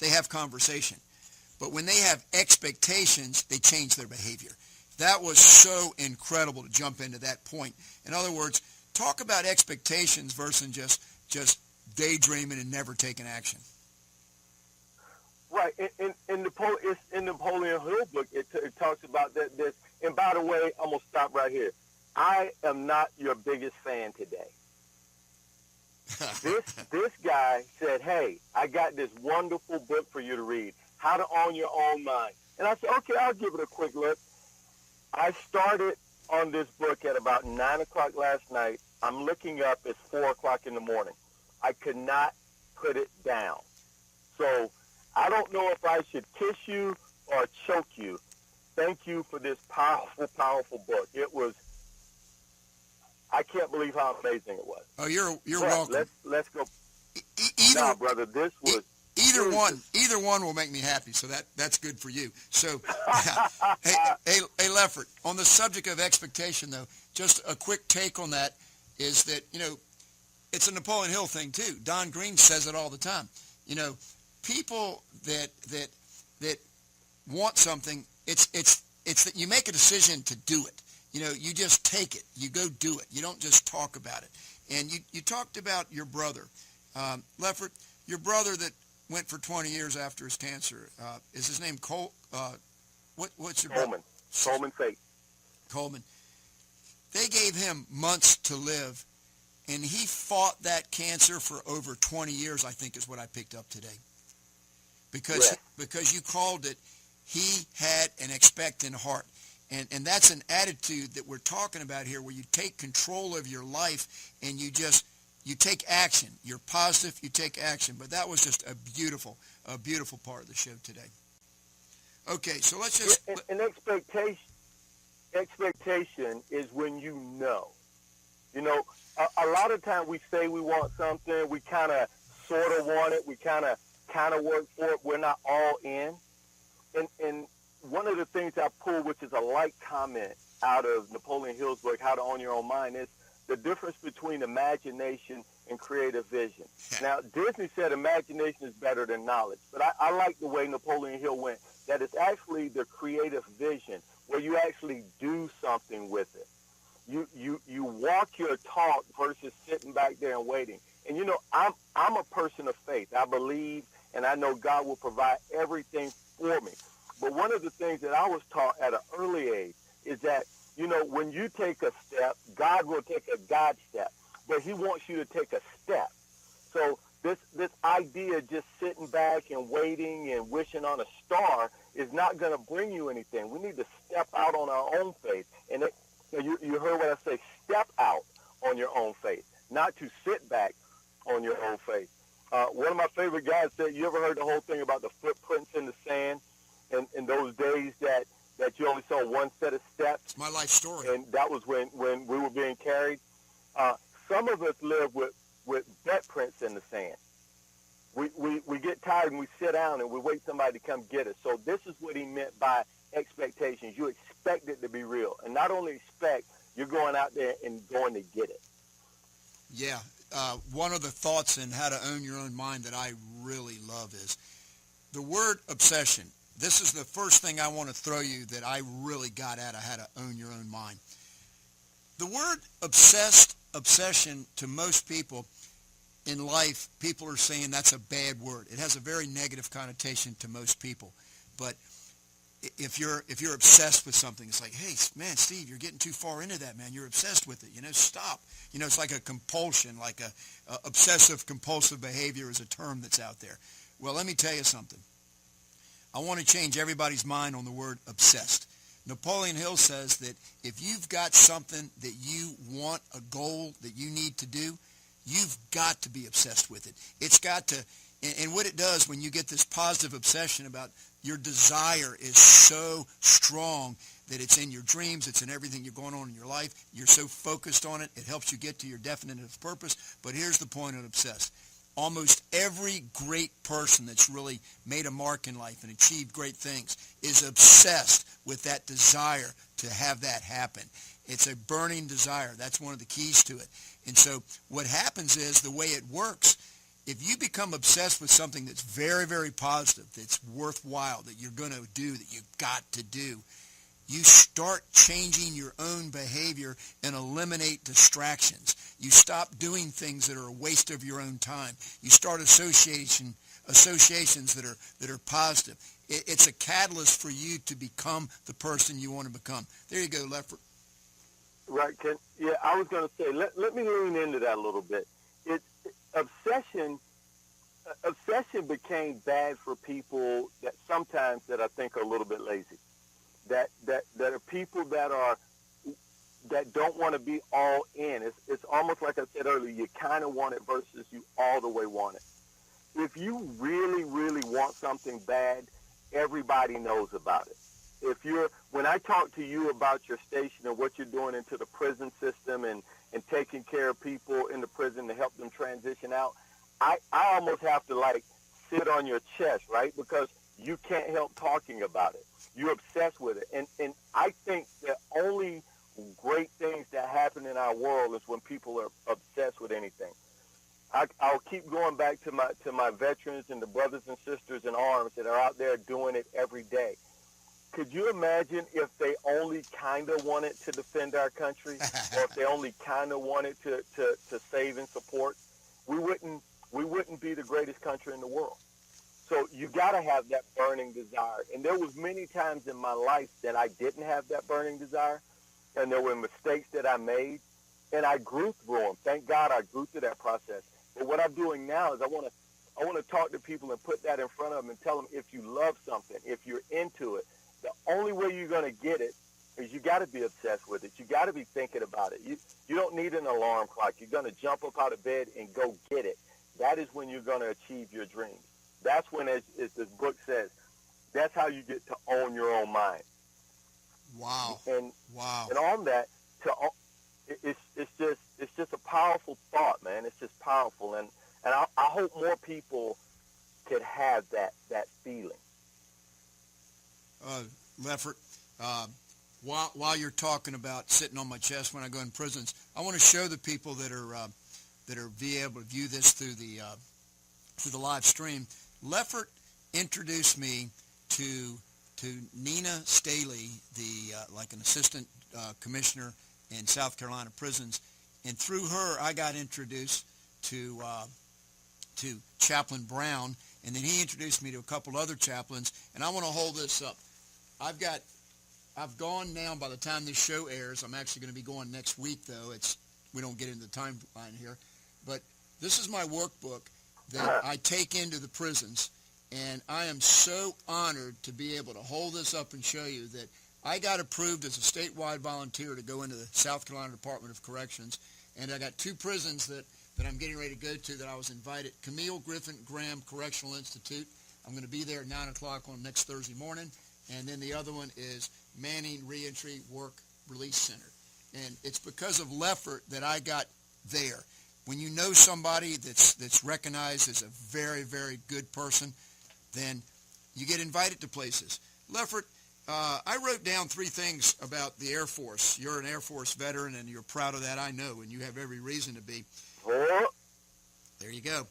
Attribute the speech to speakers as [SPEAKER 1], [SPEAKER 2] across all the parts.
[SPEAKER 1] they have conversation. But when they have expectations, they change their behavior. That was so incredible to jump into that point. In other words, talk about expectations versus just daydreaming and never taking action.
[SPEAKER 2] Right. In Napoleon Hill book, it talks about that. And by the way, I'm going to stop right here. I am not your biggest fan today. This guy said, hey, I got this wonderful book for you to read, How to Own Your Own Mind. And I said, okay, I'll give it a quick look. I started on this book at about 9 o'clock last night. I'm looking up, it's 4 o'clock in the morning. I could not put it down. So I don't know if I should kiss you or choke you. Thank you for this powerful, powerful book. It was, I can't believe how amazing it was.
[SPEAKER 1] Oh, you're welcome.
[SPEAKER 2] Let's go.
[SPEAKER 1] Either,
[SPEAKER 2] brother, this was...
[SPEAKER 1] Either one will make me happy, so that's good for you. So, hey, Lefford, on the subject of expectation, though, just a quick take on that is that, it's a Napoleon Hill thing, too. Don Green says it all the time. People that want something, it's that you make a decision to do it. You just take it. You go do it. You don't just talk about it. And you talked about your brother. Lefford, your brother that went for 20 years after his cancer. Is his name what's your
[SPEAKER 2] Coleman? Coleman Fate.
[SPEAKER 1] Coleman. They gave him months to live, and he fought that cancer for over 20 years, I think is what I picked up today. Because you called it, he had an expectant heart. And that's an attitude that we're talking about here, where you take control of your life and you take action. You're positive, you take action. But that was just a beautiful part of the show today. Okay, so let's just...
[SPEAKER 2] An expectation is when you know. A lot of times we say we want something, we kind of sort of want it, we kind of work for it, we're not all in. And one of the things I pulled, which is a light comment out of Napoleon Hill's book, How to Own Your Own Mind, is the difference between imagination and creative vision. Now, Disney said imagination is better than knowledge, but I like the way Napoleon Hill went, that it's actually the creative vision where you actually do something with it. You walk your talk versus sitting back there and waiting. And, I'm a person of faith. I believe, and I know God will provide everything for me. But one of the things that I was taught at an early age is that, when you take a step, God will take a God step. But he wants you to take a step. So this idea just sitting back and waiting and wishing on a star is not going to bring you anything. We need to step out on our own faith. And you heard what I say, step out on your own faith, not to sit back on your own faith. One of my favorite guys said, you ever heard the whole thing about the footprints in the sand? In those days that you only saw one set of steps.
[SPEAKER 1] It's my life story.
[SPEAKER 2] And that was when we were being carried. Some of us live with butt prints in the sand. We get tired and we sit down and we wait somebody to come get us. So this is what he meant by expectations. You expect it to be real. And not only expect, you're going out there and going to get it.
[SPEAKER 1] Yeah. One of the thoughts in How to Own Your Own Mind that I really love is the word obsession. This is the first thing I want to throw you that I really got at of How to Own Your Own Mind. The word obsession to most people in life, people are saying that's a bad word. It has a very negative connotation to most people. But if you're obsessed with something, it's like, hey, man, Steve, you're getting too far into that, man. You're obsessed with it. Stop. It's like a compulsion, like a obsessive compulsive behavior is a term that's out there. Well, let me tell you something. I want to change everybody's mind on the word obsessed. Napoleon Hill says that if you've got something that you want, a goal that you need to do, you've got to be obsessed with it. It's got to, and what it does when you get this positive obsession about your desire is so strong that it's in your dreams, it's in everything you're going on in your life. You're so focused on it, it helps you get to your definitive purpose. But here's the point of obsessed. Almost every great person that's really made a mark in life and achieved great things is obsessed with that desire to have that happen. It's a burning desire. That's one of the keys to it. And so what happens is the way it works if you become obsessed with something that's very, very positive, that's worthwhile, that you're going to do, that you've got to do, you start changing your own behavior and eliminate distractions. You stop doing things that are a waste of your own time. You start associations that are positive. It's a catalyst for you to become the person you want to become. There you go, Lefford.
[SPEAKER 2] Right, Ken. Yeah, I was going to say, let me lean into that a little bit. Obsession became bad for people that sometimes that I think are a little bit lazy. That are people that don't want to be all in. It's almost like I said earlier, you kind of want it versus you all the way want it. If you really, really want something bad, everybody knows about it. When I talk to you about your station and what you're doing into the prison system and taking care of people in the prison to help them transition out, I almost have to like sit on your chest, right? Because you can't help talking about it. You're obsessed with it. And I think the only great things that happen in our world is when people are obsessed with anything. I'll keep going back to my veterans and the brothers and sisters in arms that are out there doing it every day. Could you imagine if they only kind of wanted to defend our country, or if they only kind of wanted to save and support? We wouldn't be the greatest country in the world. So you got to have that burning desire. And there was many times in my life that I didn't have that burning desire, and there were mistakes that I made, and I grew through them. Thank God I grew through that process. But what I'm doing now is I want to talk to people and put that in front of them and tell them, if you love something, if you're into it, the only way you're going to get it is you got to be obsessed with it. You got to be thinking about it. You don't need an alarm clock. You're going to jump up out of bed and go get it. That is when you're going to achieve your dreams. That's when, as this book says, that's how you get to own your own mind.
[SPEAKER 1] Wow.
[SPEAKER 2] And
[SPEAKER 1] wow.
[SPEAKER 2] And on that, it's just a powerful thought, man. It's just powerful, and I hope more people could have that feeling.
[SPEAKER 1] Lefford, while you're talking about sitting on my chest when I go in prisons, I want to show the people that are be able to view this through the live stream. Lefford introduced me to Nina Staley, like an assistant commissioner in South Carolina prisons, and through her I got introduced to Chaplain Brown, and then he introduced me to a couple other chaplains. And I want to hold this up. I've gone now, by the time this show airs, I'm actually going to be going next week, though. We don't get into the timeline here. But this is my workbook that I take into the prisons, and I am so honored to be able to hold this up and show you that I got approved as a statewide volunteer to go into the South Carolina Department of Corrections, and I got two prisons that I'm getting ready to go to that I was invited. Camille Griffin Graham Correctional Institute. I'm going to be there at 9 o'clock on next Thursday morning. And then the other one is Manning Reentry Work Release Center. And it's because of Lefford that I got there. When you know somebody that's recognized as a very, very good person, then you get invited to places. Lefford, I wrote down 3 things about the Air Force. You're an Air Force veteran, and you're proud of that, I know, and you have every reason to be. There you go.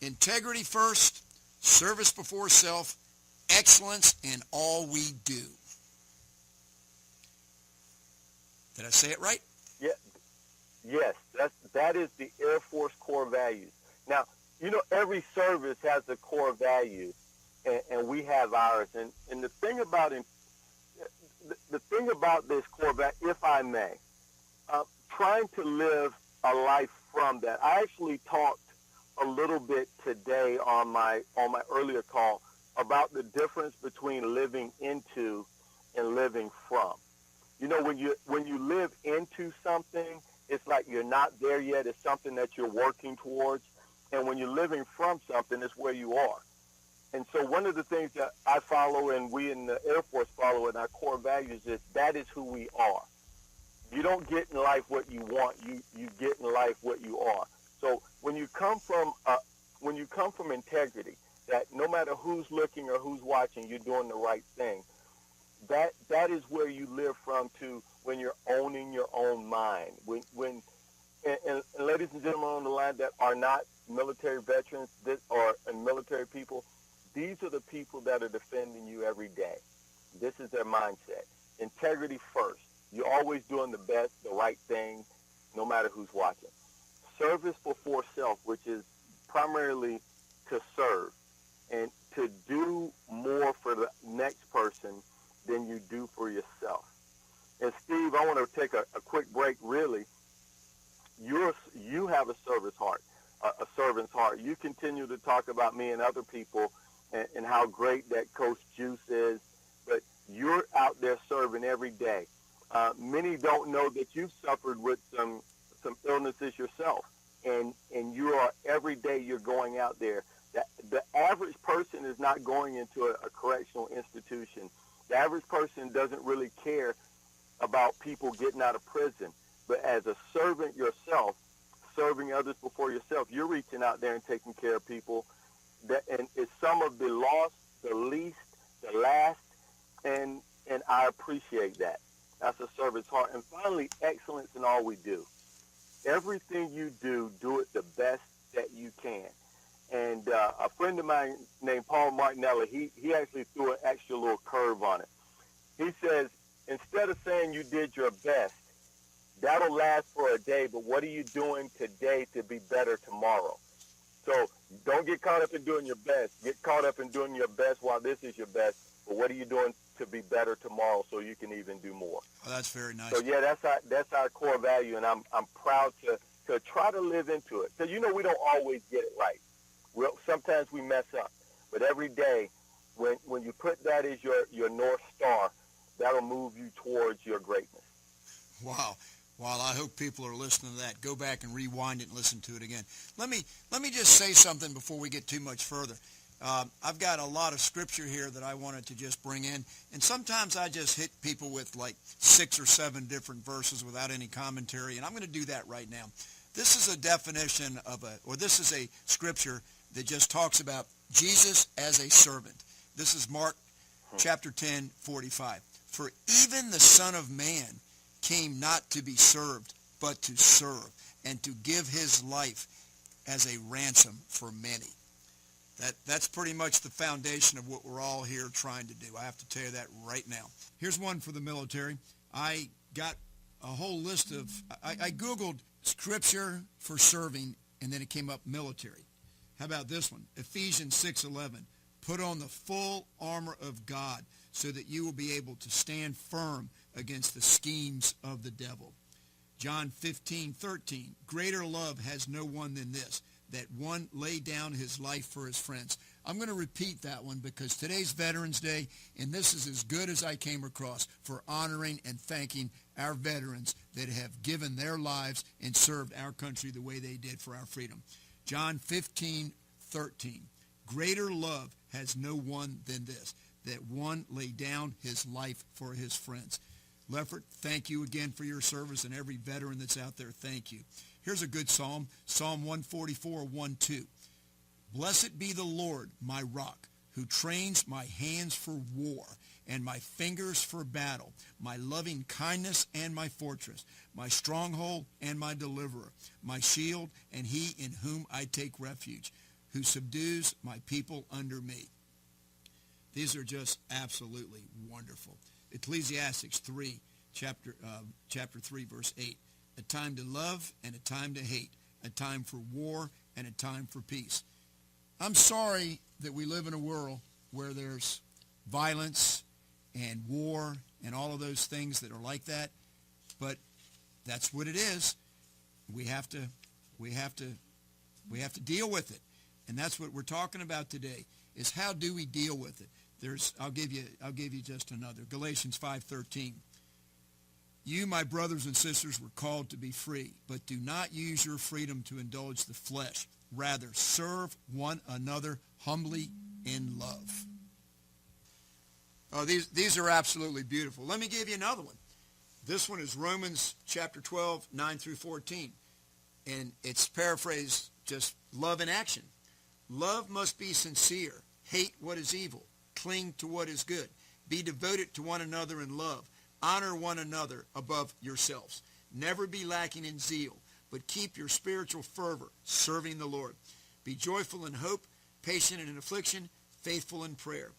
[SPEAKER 1] Integrity first, service before self, excellence in all we do. Did I say it right?
[SPEAKER 2] Yeah. Yes, that is the Air Force core values. Now, every service has a core value, and we have ours. And the thing about this core value, if I may, trying to live a life from that. I actually talked a little bit today on my earlier call about the difference between living into and living from. When you live into something, it's like you're not there yet. It's something that you're working towards. And when you're living from something, it's where you are. And so one of the things that I follow and we in the Air Force follow in our core values is that is who we are. You don't get in life what you want. You get in life what you are. So when you come from integrity, that no matter who's looking or who's watching, you're doing the right thing. That is where you live from to when you're owning your own mind. And ladies and gentlemen on the line that are not military veterans and military people, these are the people that are defending you every day. This is their mindset. Integrity first. You're always doing the best, the right thing, no matter who's watching. Service before self, which is primarily to serve and to do more for the next person than you do for yourself. And Steve, I want to take a quick break. Really, you have a service heart, a servant's heart. You continue to talk about me and other people and how great that Coach Juice is, but you're out there serving every day. Many don't know that you've suffered with some illnesses yourself, and you are every day you're going out there. The average person is not going into a correctional institution. The average person doesn't really care about people getting out of prison. But as a servant yourself, serving others before yourself, you're reaching out there and taking care of people. And it's some of the lost, the least, the last, and I appreciate that. That's a servant's heart. And finally, excellence in all we do. Everything you do, do it the best that you can. And a friend of mine named Paul Martinelli, he actually threw an extra little curve on it. He says, instead of saying you did your best, that'll last for a day, but what are you doing today to be better tomorrow? So don't get caught up in doing your best. Get caught up in doing your best while this is your best, but what are you doing to be better tomorrow so you can even do more?
[SPEAKER 1] Oh, that's very nice.
[SPEAKER 2] So, yeah, that's our core value, and I'm proud to try to live into it. Because, we don't always get it right. Sometimes we mess up. But every day, when you put that as your North Star, that'll move you towards your greatness.
[SPEAKER 1] Wow. Well, I hope people are listening to that. Go back and rewind it and listen to it again. Let me just say something before we get too much further. I've got a lot of scripture here that I wanted to just bring in, and sometimes I just hit people with like 6 or 7 different verses without any commentary, and I'm going to do that right now. This is a definition this is a scripture that just talks about Jesus as a servant. This is Mark chapter 10, 45. For even the Son of Man came not to be served, but to serve, and to give his life as a ransom for many. That's pretty much the foundation of what we're all here trying to do. I have to tell you that right now. Here's one for the military. I got a whole list of, I Googled scripture for serving, and then it came up military. How about this one? Ephesians 6:11. Put on the full armor of God so that you will be able to stand firm against the schemes of the devil. John 15:13. Greater love has no one than this, that one lay down his life for his friends. I'm going to repeat that one because today's Veterans Day, and this is as good as I came across for honoring and thanking our veterans that have given their lives and served our country the way they did for our freedom. John 15:13. Greater love has no one than this, that one lay down his life for his friends. Lefford, thank you again for your service, and every veteran that's out there, thank you. Here's a good psalm, Psalm 144:1-2. Blessed be the Lord, my rock, who trains my hands for war and my fingers for battle, my loving kindness and my fortress, my stronghold and my deliverer, my shield and he in whom I take refuge, who subdues my people under me. These are just absolutely wonderful. Ecclesiastes 3, chapter 3, verse 8. A time to love and a time to hate, a time for war and a time for peace. I'm sorry that we live in a world where there's violence and war and all of those things that are like that, but that's what it is. We have to deal with it, and that's what we're talking about today. Is how do we deal with it? I'll give you just another. Galatians 5:13. You, my brothers and sisters, were called to be free, but do not use your freedom to indulge the flesh. Rather, serve one another humbly in love. Oh, these are absolutely beautiful. Let me give you another one. This one is Romans chapter 12, 9-14. And it's paraphrased just love in action. Love must be sincere. Hate what is evil. Cling to what is good. Be devoted to one another in love. Honor one another above yourselves. Never be lacking in zeal, but keep your spiritual fervor, serving the Lord. Be joyful in hope, patient in affliction, faithful in prayer.